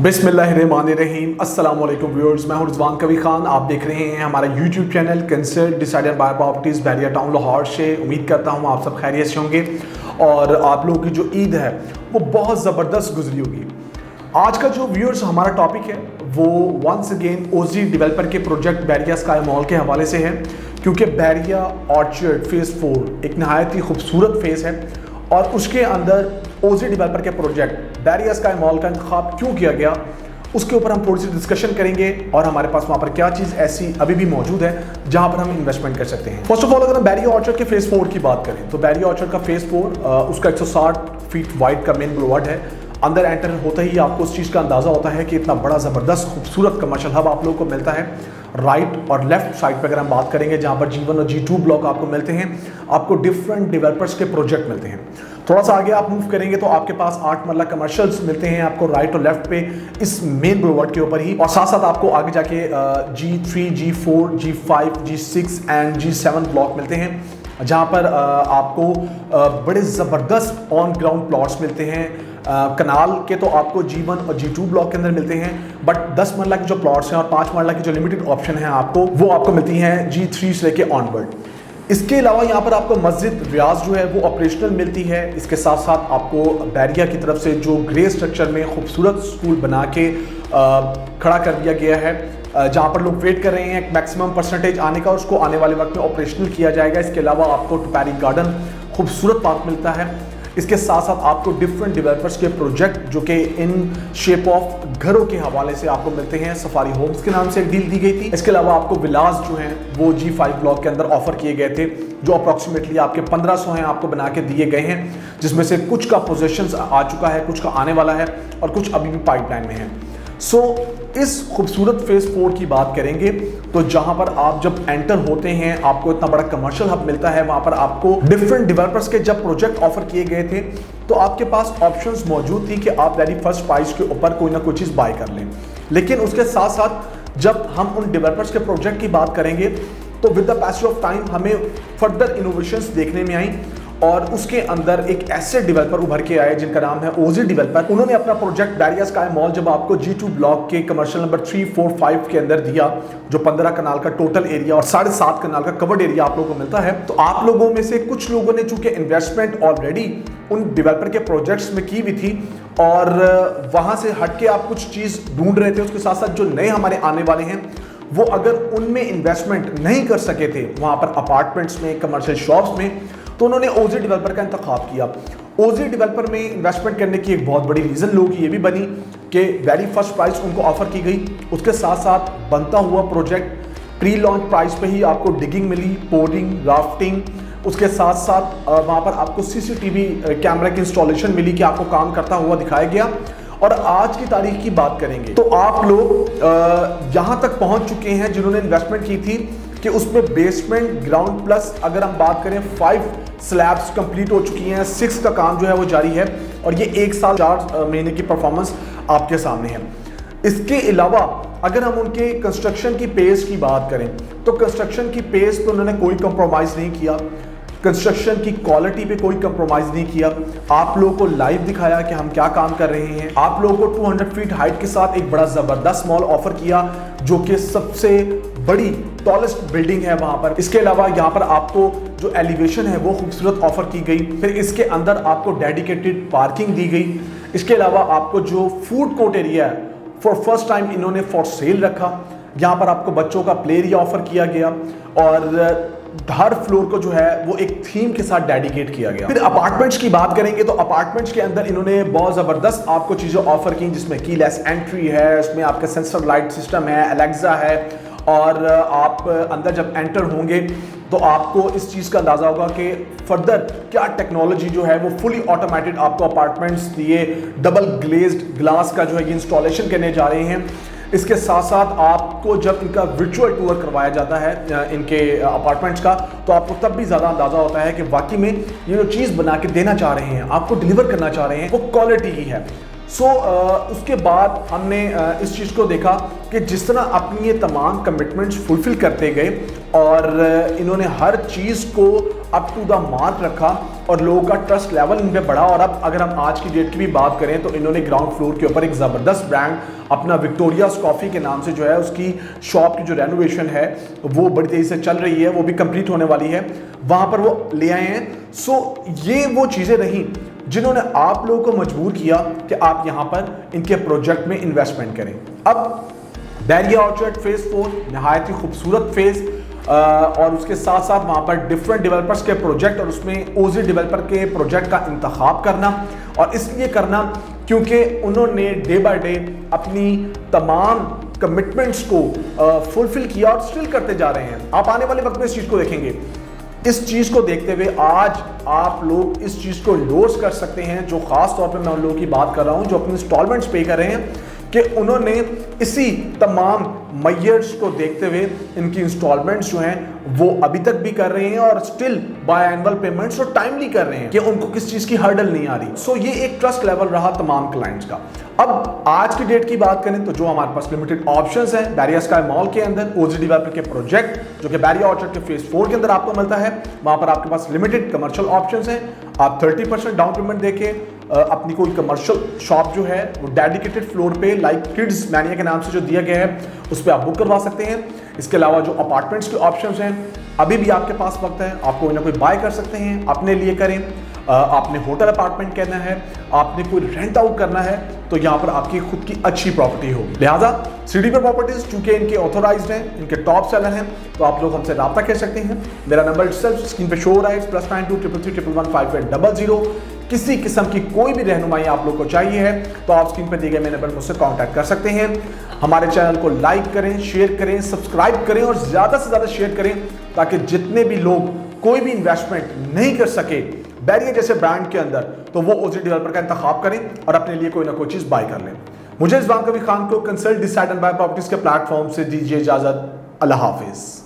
बिस्मिल्लाहिर्रहमानिर्रहीम। अस्सलाम वालेकुम व्यूअर्स, मैं हूं रिजवान कवी खान। आप देख रहे हैं हमारा YouTube channel consult decider buy properties Bahria Town Lahore से। उम्मीद करता हूं आप सब खैरियत से होंगे और आप लोगों की जो ईद है वो बहुत ज़बरदस्त गुजरी होगी। आज का जो व्यूअर्स हमारा टॉपिक है वो वंस अगेन ओजी डेवलपर के प्रोजेक्ट बैरिया स्काई मॉल के हवाले से है, क्योंकि बैरिया ऑर्चर्ड फेज़ 4 एक नहायत ही खूबसूरत फेज़ है और उसके अंदर ओजी डेवलपर के प्रोजेक्ट बैरिया स्काई मॉल का इंतखाब क्यों किया गया उसके ऊपर हम थोड़ी सी डिस्कशन करेंगे और हमारे पास वहाँ पर क्या चीज़ ऐसी अभी भी मौजूद है जहाँ पर हम इन्वेस्टमेंट कर सकते हैं। फर्स्ट ऑफ ऑल अगर हम बैरिया ऑर्चर्ड के फेज़ 4 की बात करें तो बैरिया ऑर्चर्ड का फेज़ 4 उसका 160 फीट वाइड का मेन बुलवार्ड है। अंदर एंटर होते ही आपको उस चीज़ का अंदाज़ा होता है कि इतना बड़ा ज़बरदस्त खूबसूरत कमर्शियल हब आप लोगों को मिलता है। राइट और लेफ्ट साइड पर अगर हम बात करेंगे जहाँ पर G1 और G2 ब्लॉक आपको मिलते हैं, आपको डिफरेंट डेवलपर्स के प्रोजेक्ट मिलते हैं। थोड़ा सा आगे आप मूव करेंगे तो आपके पास 8 मरला कमर्शियल्स मिलते हैं आपको राइट और लेफ्ट पे इस मेन बुलवार्ड के ऊपर ही, और साथ साथ आपको आगे जाके G3, G4, G5, G6 and G7 block मिलते हैं जहाँ पर आपको बड़े ज़बरदस्त ऑन ग्राउंड प्लॉट्स मिलते हैं। कनाल के तो आपको G1 और G2 ब्लॉक के अंदर मिलते हैं, बट 10 मरला की जो प्लॉट्स हैं और 5 मरला की जो लिमिटेड ऑप्शन है आपको वो आपको मिलती हैं G3 से लेके ऑनवर्ड। इसके अलावा यहाँ पर आपको मस्जिद रियाज जो है वो ऑपरेशनल मिलती है। इसके साथ साथ आपको बैरिया की तरफ से जो ग्रे स्ट्रक्चर में खूबसूरत स्कूल बना के खड़ा कर दिया गया है, जहाँ पर लोग वेट कर रहे हैं एक मैक्सिमम परसेंटेज आने का, उसको आने वाले वक्त में ऑपरेशनल किया जाएगा। इसके अलावा आपको टुपैरी गार्डन खूबसूरत पार्क मिलता है। इसके साथ साथ आपको डिफरेंट डेवलपर्स के प्रोजेक्ट जो कि इन शेप ऑफ घरों के हवाले से आपको मिलते हैं। सफारी होम्स के नाम से एक डील दी गई थी। इसके अलावा आपको विलास जो हैं वो G5 ब्लॉक के अंदर ऑफर किए गए थे, जो अप्रॉक्सीमेटली आपके 1500 हैं आपको बना के दिए गए हैं, जिसमें से कुछ का पोजेशंस आ चुका है, कुछ का आने वाला है और कुछ अभी भी पाइपलाइन में है। सो इस खूबसूरत फेज़ 4 की बात करेंगे तो जहां पर आप जब एंटर होते हैं आपको इतना बड़ा कमर्शियल हब मिलता है। वहां पर आपको डिफरेंट डेवलपर्स के जब प्रोजेक्ट ऑफर किए गए थे तो आपके पास ऑप्शंस मौजूद थी कि आप वेरी फर्स्ट प्राइस के ऊपर कोई ना कोई चीज़ बाय कर लें, लेकिन उसके साथ साथ जब हम उन डेवलपर्स के प्रोजेक्ट की बात करेंगे तो with the passage of time हमें फर्दर इनोवेशंस देखने में आई और उसके अंदर एक ऐसे डेवलपर उभर के आए जिनका नाम है ओजी डेवलपर। उन्होंने अपना प्रोजेक्ट बैरिया स्काई मॉल जब आपको G2 ब्लॉक के कमर्शियल नंबर 3, 4, 5 के अंदर दिया, जो 15 कनाल का टोटल एरिया और 7.5 कनाल का कवर्ड एरिया आप लोगों को मिलता है, तो आप लोगों में से कुछ लोगों ने चूंकि इन्वेस्टमेंट ऑलरेडी उन डेवलपर के प्रोजेक्ट्स में की हुई थी और वहां से हट के आप कुछ चीज़ ढूंढ रहे थे, उसके साथ साथ जो नए हमारे आने वाले हैं वो अगर उनमें इन्वेस्टमेंट नहीं कर सके थे वहां पर अपार्टमेंट्स में, कमर्शियल शॉप्स में, तो उन्होंने ओजी डेवलपर का इंतखाब किया। ओजी डेवलपर में इन्वेस्टमेंट करने की एक बहुत बड़ी रीज़न लोगों की ये भी बनी कि वेरी फर्स्ट प्राइस उनको ऑफर की गई, उसके साथ साथ बनता हुआ प्रोजेक्ट प्री लॉन्च प्राइस पे ही आपको डिगिंग मिली, पोरिंग, राफ्टिंग, उसके साथ साथ वहाँ पर आपको CCTV कैमरा की इंस्टॉलेशन मिली कि आपको काम करता हुआ दिखाया गया। और आज की तारीख की बात करेंगे तो आप लोग यहाँ तक पहुँच चुके हैं जिन्होंने इन्वेस्टमेंट की थी कि उसमें बेसमेंट, ग्राउंड प्लस अगर हम बात करें 5 स्लैब्स कंप्लीट हो चुकी हैं, 6 का काम जो है वो जारी है और ये 1 साल 4 महीने की परफॉर्मेंस आपके सामने है। इसके अलावा अगर हम उनके कंस्ट्रक्शन की पेस की बात करें तो कंस्ट्रक्शन की पेस पे उन्होंने कोई कंप्रोमाइज़ नहीं किया, कंस्ट्रक्शन की क्वालिटी पे कोई कंप्रोमाइज़ नहीं किया। आप लोगों को लाइव दिखाया कि हम क्या काम कर रहे हैं। आप लोगों को 200 फीट हाइट के साथ एक बड़ा ज़बरदस्त मॉल ऑफर किया जो कि सबसे बड़ी टॉलेस्ट बिल्डिंग है वहाँ पर। इसके अलावा यहाँ पर आपको जो एलिवेशन है वो खूबसूरत ऑफर की गई। फिर इसके अंदर आपको डेडिकेटेड पार्किंग दी गई। इसके अलावा आपको जो फूड कोर्ट एरिया है फॉर फर्स्ट टाइम इन्होंने फॉर सेल रखा। यहाँ पर आपको बच्चों का प्ले एरिया ऑफर किया गया और हर फ्लोर को जो है वो एक थीम के साथ डेडिकेट किया गया। फिर अपार्टमेंट्स की बात करेंगे तो अपार्टमेंट्स के अंदर इन्होंने बहुत ज़बरदस्त आपको चीज़ें ऑफर की, जिसमें कीलेस एंट्री है, उसमें आपका सेंसर लाइट सिस्टम है, एलेक्सा है और आप अंदर जब एंटर होंगे तो आपको इस चीज़ का अंदाज़ा होगा कि फर्दर क्या टेक्नोलॉजी जो है वो फुली ऑटोमेटेड आपको अपार्टमेंट्स दिए डबल ग्लेज्ड ग्लास का जो है ये इंस्टॉलेशन करने जा रहे हैं। इसके साथ साथ आपको जब इनका वर्चुअल टूर करवाया जाता है इनके अपार्टमेंट्स का तो आपको तब भी ज़्यादा अंदाज़ा होता है कि वाकई में ये जो चीज़ बना के देना चाह रहे हैं, आपको डिलीवर करना चाह रहे हैं, वो क्वालिटी ही है। उसके बाद हमने इस चीज़ को देखा कि जिस तरह अपनी ये तमाम कमिटमेंट्स फुलफ़िल करते गए और इन्होंने हर चीज़ को अप टू द मार्क रखा और लोगों का ट्रस्ट लेवल इन पे बढ़ा। और अब अगर हम आज की डेट की भी बात करें तो इन्होंने ग्राउंड फ्लोर के ऊपर एक ज़बरदस्त ब्रांड अपना विक्टोरियाज कॉफ़ी के नाम से जो है उसकी शॉप की जो रेनोवेशन है वो बड़ी तेज़ी से चल रही है, वो भी कंप्लीट होने वाली है, वहाँ पर वो ले आए हैं। सो ये वो चीज़ें रहीं जिन्होंने आप लोगों को मजबूर किया कि आप यहाँ पर इनके प्रोजेक्ट में इन्वेस्टमेंट करें। अब बैरिया ऑर्चर्ड फेज़ 4 नहायत ही खूबसूरत फेज़ और उसके साथ साथ वहाँ पर डिफरेंट डेवलपर्स के प्रोजेक्ट और उसमें ओजी डेवलपर के प्रोजेक्ट का इंतखाब करना, और इसलिए करना क्योंकि उन्होंने डे बाय डे अपनी तमाम कमिटमेंट्स को फुलफिल किया और स्टिल करते जा रहे हैं। आप आने वाले वक्त में इस चीज़ को देखेंगे। इस चीज़ को देखते हुए आज आप लोग इस चीज़ को लोस कर सकते हैं, जो ख़ास तौर पे मैं उन लोगों की बात कर रहा हूँ जो अपनी इंस्टॉलमेंट्स पे कर रहे हैं, कि उन्होंने इसी तमाम मैयर्स को देखते हुए इनकी इंस्टॉलमेंट्स जो हैं वो अभी तक भी कर रहे हैं और स्टिल बाय एनुअल पेमेंट्स और टाइमली कर रहे हैं कि उनको किस चीज़ की हर्डल नहीं आ रही। सो ये एक ट्रस्ट लेवल रहा तमाम क्लाइंट्स का। अब आज की डेट की बात करें तो जो हमारे पास लिमिटेड ऑप्शंस हैं बैरिया स्काई मॉल के अंदर ओजी डेवलपर के प्रोजेक्ट जो कि बैरिया ऑर्चर्ड के फेज 4 के अंदर आपको मिलता है, वहां पर आपके पास लिमिटेड कमर्शियल ऑप्शंस हैं। आप 30% डाउन पेमेंट देके अपनी कोई कमर्शियल शॉप जो है वो डेडिकेटेड फ्लोर पे लाइक किड्स मैनिया के नाम से जो दिया गया है उस पर आप बुक करवा सकते हैं। इसके अलावा जो अपार्टमेंट्स के ऑप्शंस हैं अभी भी आपके पास वक्त है, आप कोई ना कोई बाय कर सकते हैं, अपने लिए करें। आपने होटल अपार्टमेंट करना है, आपने कोई रेंट आउट करना है तो यहाँ पर आपकी खुद की अच्छी प्रॉपर्टी होगी। लिहाजा सिटी पर प्रॉपर्टीज चूंकि इनके ऑथोराइज्ड हैं, इनके टॉप सेलर हैं, तो आप लोग हमसे रब्ता कर सकते हैं। मेरा नंबर सेल्फ स्क्रीन पे शो हो रहा है +92 333 111 5800। किसी किस्म की कोई भी रहनुमाई आप लोग को चाहिए है तो आप स्क्रीन पर दिए गए मेरे नंबर मुझसे कांटेक्ट कर सकते हैं। हमारे चैनल को लाइक करें, शेयर करें, सब्सक्राइब करें और ज़्यादा से ज़्यादा शेयर करें ताकि जितने भी लोग कोई भी इन्वेस्टमेंट नहीं कर सके बैरिया जैसे ब्रांड के अंदर तो वो ओजी डेवलपर का इंतखाब करें और अपने लिए कोई ना कोई चीज़ बाय कर लें। मुझे रिजवान कवी खान को consult decide and buy properties के प्लेटफॉर्म से दीजिए इजाज़त। अल्लाह हाफिज़।